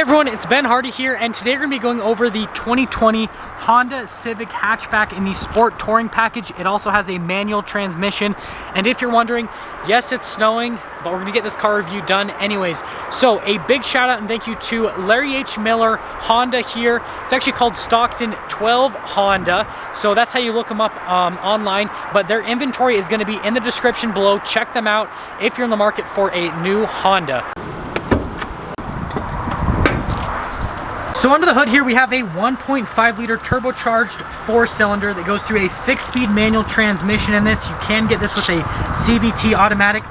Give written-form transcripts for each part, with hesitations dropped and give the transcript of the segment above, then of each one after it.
everyone, it's Ben Hardy here, and today we're going to be going over the 2020 Honda Civic hatchback in the Sport Touring package. It also has a manual transmission, and if you're wondering, yes, it's snowing, but we're going to get this car review done anyways. So a big shout out and thank you to Larry H. Miller Honda here. It's actually called Stockton 12 Honda, so that's how you look them up online, but their inventory is going to be in the description below. Check them out if you're in the market for a new Honda. So under the hood here we have a 1.5 liter turbocharged 4-cylinder that goes through a 6-speed manual transmission in this. You can get this with a CVT automatic.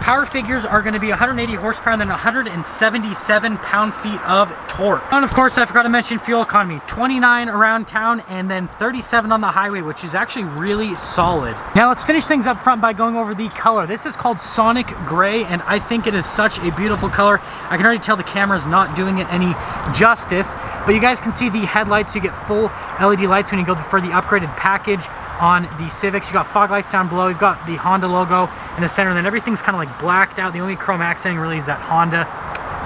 Power figures are going to be 180 horsepower and then 177 pound-feet of torque. And of course I forgot to mention fuel economy, 29 around town and then 37 on the highway, which is actually really solid. Now let's finish things up front by going over the color. This is called Sonic Gray and I think it is such a beautiful color. I can already tell the camera's not doing it any justice, but you guys can see the headlights. You get full LED lights when you go for the upgraded package on the Civics. You got fog lights down below, you've got the Honda logo in the center, and then everything's kind of like blacked out. The only chrome accenting really is that Honda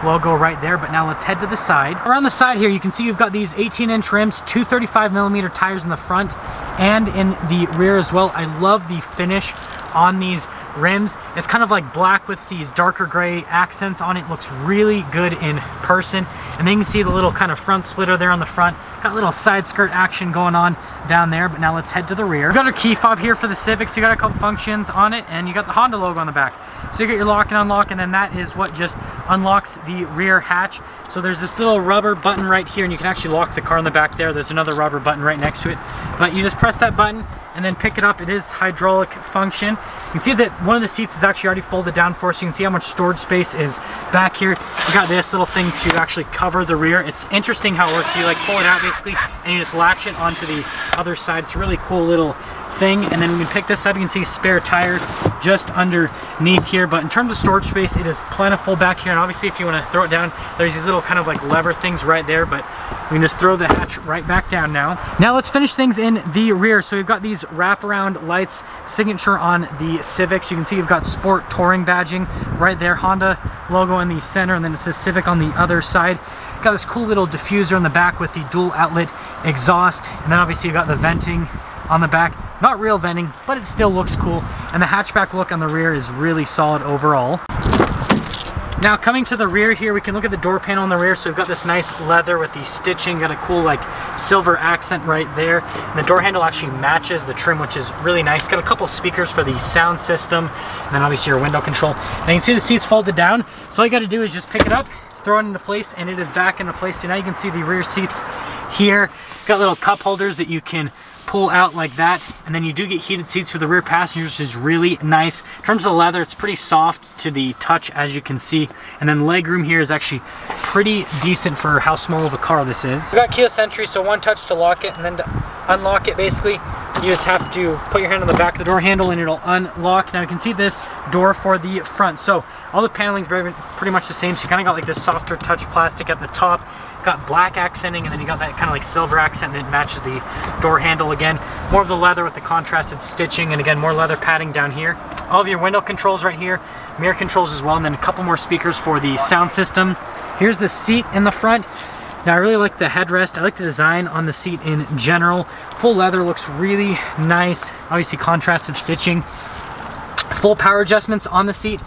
logo right there. But now let's head to the side. Around the side here you can see you've got these 18-inch rims, 235mm tires in the front and in the rear as well. I love the finish on these rims. It's kind of like black with these darker gray accents on it. Looks really good in person. And then you can see the little kind of front splitter there on the front. Got a little side skirt action going on down there. But now let's head to the rear. We've got our key fob here for the Civics. You got a couple functions on it and you got the Honda logo on the back. So you get your lock and unlock, and then that is what just unlocks the rear hatch. So there's this little rubber button right here and you can actually lock the car in the back there. There's another rubber button right next to it. But you just press that button and then pick it up. It is hydraulic function. You can see that one of the seats is actually already folded down for us. You can see how much storage space is back here. You got this little thing to actually cover the rear. It's interesting how it works. You like pull it out basically and you just latch it onto the other side. It's a really cool little thing. And then we can pick this up. You can see spare tire just underneath here. But in terms of storage space, it is plentiful back here. And obviously if you want to throw it down, there's these little kind of like lever things right there, but we can just throw the hatch right back down now. Now let's finish things in the rear. So we've got these wraparound lights, signature on the Civics. You can see you've got Sport Touring badging right there, Honda logo in the center, and then it says Civic on the other side. Got this cool little diffuser in the back with the dual outlet exhaust, and then obviously you've got the venting on the back. Not real venting, but it still looks cool. And the hatchback look on the rear is really solid overall. Now coming to the rear here, we can look at the door panel on the rear. So we've got this nice leather with the stitching, got a cool like silver accent right there. And the door handle actually matches the trim, which is really nice. Got a couple speakers for the sound system, and then obviously your window control. Now you can see the seats folded down. So all you gotta do is just pick it up, throw it into place, and it is back into place. So now you can see the rear seats here. Got little cup holders that you can pull out like that, and then you do get heated seats for the rear passengers, which is really nice. In terms of the leather, it's pretty soft to the touch, as you can see, and then leg room here is actually pretty decent for how small of a car this is. We've got keyless entry, so one touch to lock it, and then to unlock it basically you just have to put your hand on the back of the door handle and it'll unlock. Now you can see this door for the front, so all the paneling's pretty much the same. So you kind of got like this softer touch plastic at the top, got black accenting, and then you got that kind of like silver accent that matches the door handle again. More of the leather with the contrasted stitching, and again more leather padding down here. All of your window controls right here, mirror controls as well, and then a couple more speakers for the sound system. Here's the seat in the front. Now I really like the headrest. I like the design on the seat in general. Full leather looks really nice. Obviously contrasted stitching. Full power adjustments on the seat.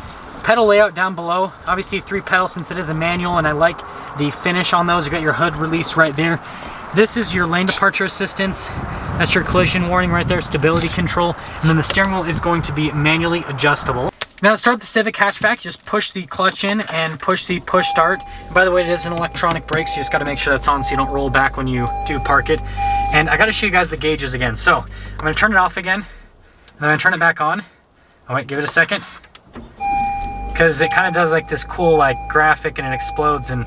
Pedal layout down below. Obviously 3 pedals since it is a manual, and I like the finish on those. You got your hood release right there. This is your lane departure assistance. That's your collision warning right there, stability control. And then the steering wheel is going to be manually adjustable. Now to start the Civic hatchback, just push the clutch in and push the push start. And by the way, it is an electronic brake, so you just got to make sure that's on so you don't roll back when you do park it. And I got to show you guys the gauges again. So I'm going to turn it off again, and then I'm going to turn it back on. Oh wait, give it a second, because it kind of does like this cool like graphic and it explodes and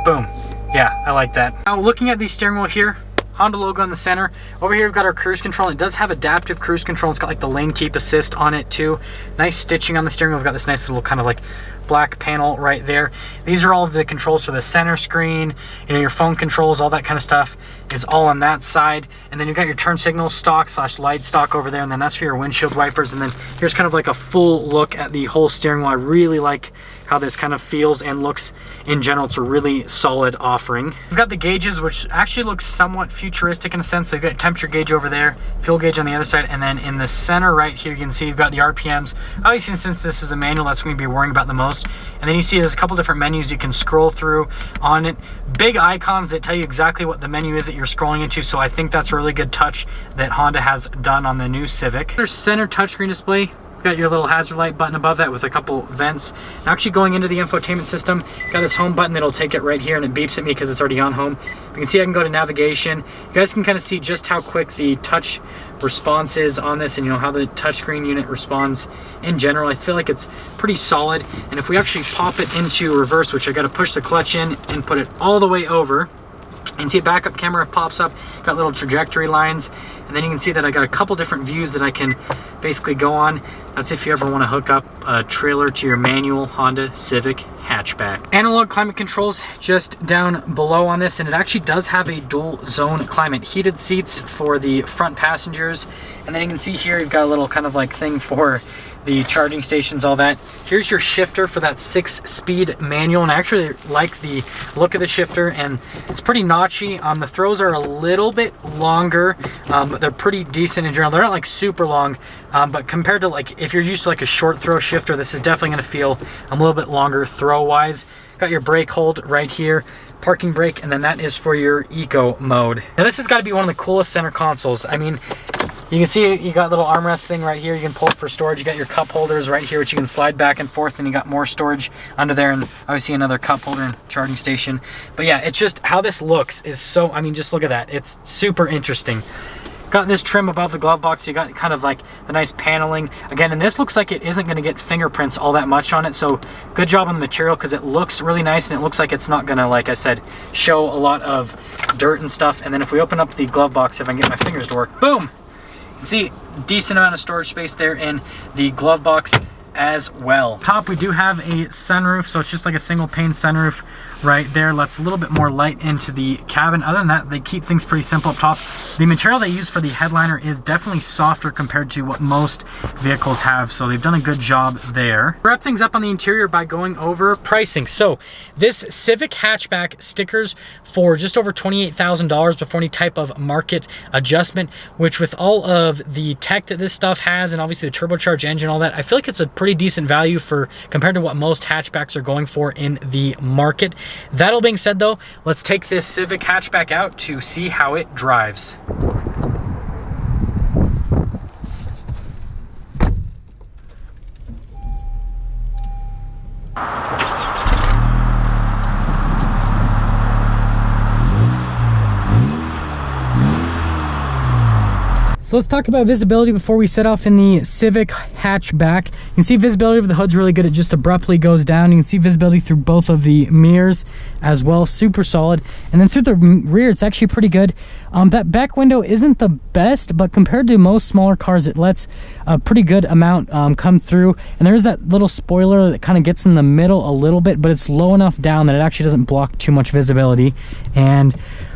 boom. Yeah, I like that. Now looking at the steering wheel here, Honda logo in the center. Over here we've got our cruise control. It does have adaptive cruise control. It's got like the lane keep assist on it too. Nice stitching on the steering wheel. We've got this nice little kind of like black panel right there. These are all of the controls for the center screen, you know, your phone controls, all that kind of stuff. is all on that side. And then you've got your turn signal stock / light stock over there, and then that's for your windshield wipers. And then here's kind of like a full look at the whole steering wheel. I really like how this kind of feels and looks in general. It's a really solid offering. We've got the gauges, which actually looks somewhat futuristic in a sense. So you've got a temperature gauge over there, fuel gauge on the other side, and then in the center right here, you can see you've got the RPMs. Obviously, since this is a manual, that's what we're gonna be worrying about the most. And then you see there's a couple different menus you can scroll through on it. Big icons that tell you exactly what the menu is that you're scrolling into. So I think that's a really good touch that Honda has done on the new Civic. There's center touchscreen display. You've got your little hazard light button above that with a couple vents. And actually going into the infotainment system, got this home button that'll take it right here, and it beeps at me because it's already on home. You can see I can go to navigation. You guys can kind of see just how quick the touch response is on this, and you know how the touchscreen unit responds in general. I feel like it's pretty solid. And if we actually pop it into reverse, which I got to push the clutch in and put it all the way over, and see a backup camera pops up, got little trajectory lines, and then you can see that I got a couple different views that I can basically go on. That's if you ever want to hook up a trailer to your manual Honda Civic hatchback. Analog climate controls just down below on this, and it actually does have a dual zone climate. Heated seats for the front passengers, and then you can see here you've got a little kind of like thing for the charging stations, all that. Here's your shifter for that 6-speed manual, and I actually like the look of the shifter, and it's pretty notchy. The throws are a little bit longer, but they're pretty decent in general. They're not like super long, but compared to like if you're used to like a short throw shifter, this is definitely going to feel a little bit longer throw wise. Got your brake hold right here, parking brake, and then that is for your eco mode. Now this has got to be one of the coolest center consoles. I mean, you can see you got a little armrest thing right here. You can pull it for storage. You got your cup holders right here, which you can slide back and forth, and you got more storage under there, and obviously another cup holder and charging station. But yeah, it's just how this looks is so, I mean, just look at that. It's super interesting. Got this trim above the glove box. So you got kind of like the nice paneling again, and this looks like it isn't going to get fingerprints all that much on it. So good job on the material, because it looks really nice, and it looks like it's not going to, like I said, show a lot of dirt and stuff. And then if we open up the glove box, if I can get my fingers to work, boom! See, decent amount of storage space there in the glove box as well. Top, we do have a sunroof, so it's just like a single pane sunroof right there. Lets a little bit more light into the cabin. Other than that, they keep things pretty simple up top. The material they use for the headliner is definitely softer compared to what most vehicles have, so they've done a good job there. Wrap things up on the interior by going over pricing. So this Civic hatchback stickers for just over $28,000 before any type of market adjustment, which with all of the tech that this stuff has, and obviously the turbocharged engine, all that, I feel like it's a pretty decent value for compared to what most hatchbacks are going for in the market. That all being said though, let's take this Civic hatchback out to see how it drives. So let's talk about visibility before we set off in the Civic hatchback. You can see visibility of the hood's really good. It just abruptly goes down. You can see visibility through both of the mirrors as well, super solid. And then through the rear, it's actually pretty good. That back window isn't the best, but compared to most smaller cars, it lets a pretty good amount come through. And there's that little spoiler that kind of gets in the middle a little bit, but it's low enough down that it actually doesn't block too much visibility. And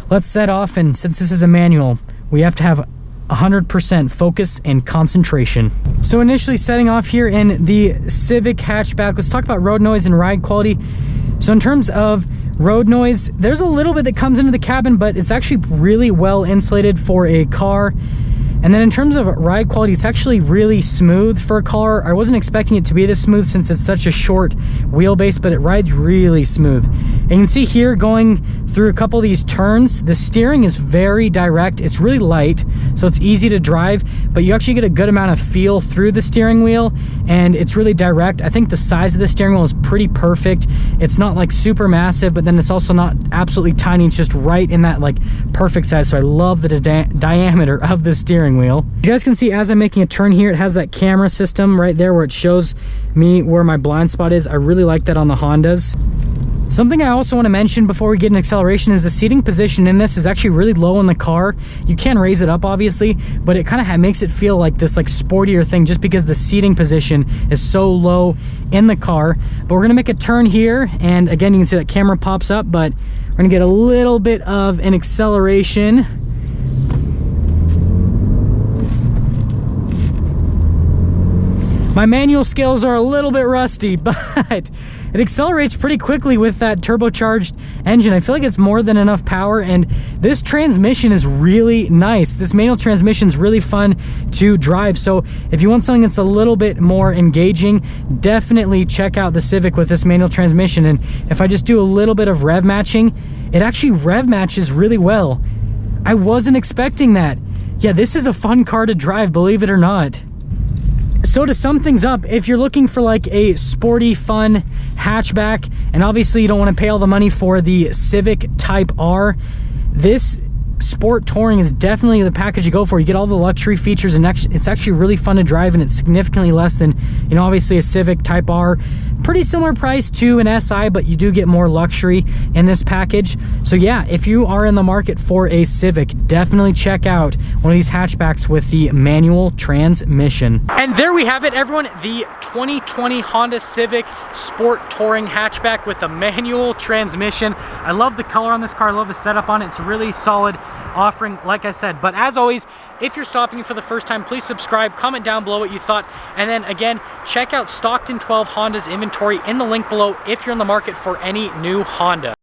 let's set off, and since this is a manual, we have to have 100% focus and concentration. So initially setting off here in the Civic hatchback, let's talk about road noise and ride quality. So in terms of road noise, there's a little bit that comes into the cabin, but it's actually really well insulated for a car. And then in terms of ride quality, it's actually really smooth for a car. I wasn't expecting it to be this smooth since it's such a short wheelbase, but it rides really smooth. And you can see here going through a couple of these turns, the steering is very direct. It's really light, so it's easy to drive, but you actually get a good amount of feel through the steering wheel, and it's really direct. I think the size of the steering wheel is pretty perfect. It's not like super massive, but then it's also not absolutely tiny. It's just right in that like perfect size. So I love the diameter of the steering wheel. You guys can see as I'm making a turn here, it has that camera system right there where it shows me where my blind spot is. I really like that on the Hondas. Something I also want to mention before we get an acceleration is the seating position in this is actually really low in the car. You can raise it up obviously, but it kind of makes it feel like this like sportier thing just because the seating position is so low in the car. But we're gonna make a turn here, and again you can see that camera pops up, but We're gonna get a little bit of an acceleration. My manual skills are a little bit rusty, but it accelerates pretty quickly with that turbocharged engine. I feel like it's more than enough power, and this transmission is really nice. This manual transmission is really fun to drive. So if you want something that's a little bit more engaging, definitely check out the Civic with this manual transmission. And if I just do a little bit of rev matching, it actually rev matches really well. I wasn't expecting that. Yeah, this is a fun car to drive, believe it or not. So to sum things up, if you're looking for like a sporty, fun hatchback, and obviously you don't want to pay all the money for the Civic Type R, this Sport Touring is definitely the package you go for. You get all the luxury features, and it's actually really fun to drive, and it's significantly less than, you know, obviously a Civic Type R. Pretty similar price to an SI, but you do get more luxury in this package. So yeah, if you are in the market for a Civic, definitely check out one of these hatchbacks with the manual transmission. And there we have it, everyone, the 2020 Honda Civic Sport Touring hatchback with a manual transmission. I love the color on this car. I love the setup on it. It's a really solid offering, like I said. But as always, if you're stopping for the first time, please subscribe, comment down below what you thought, and then again, check out Stockton 12 Honda's inventory in the link below if you're in the market for any new Honda.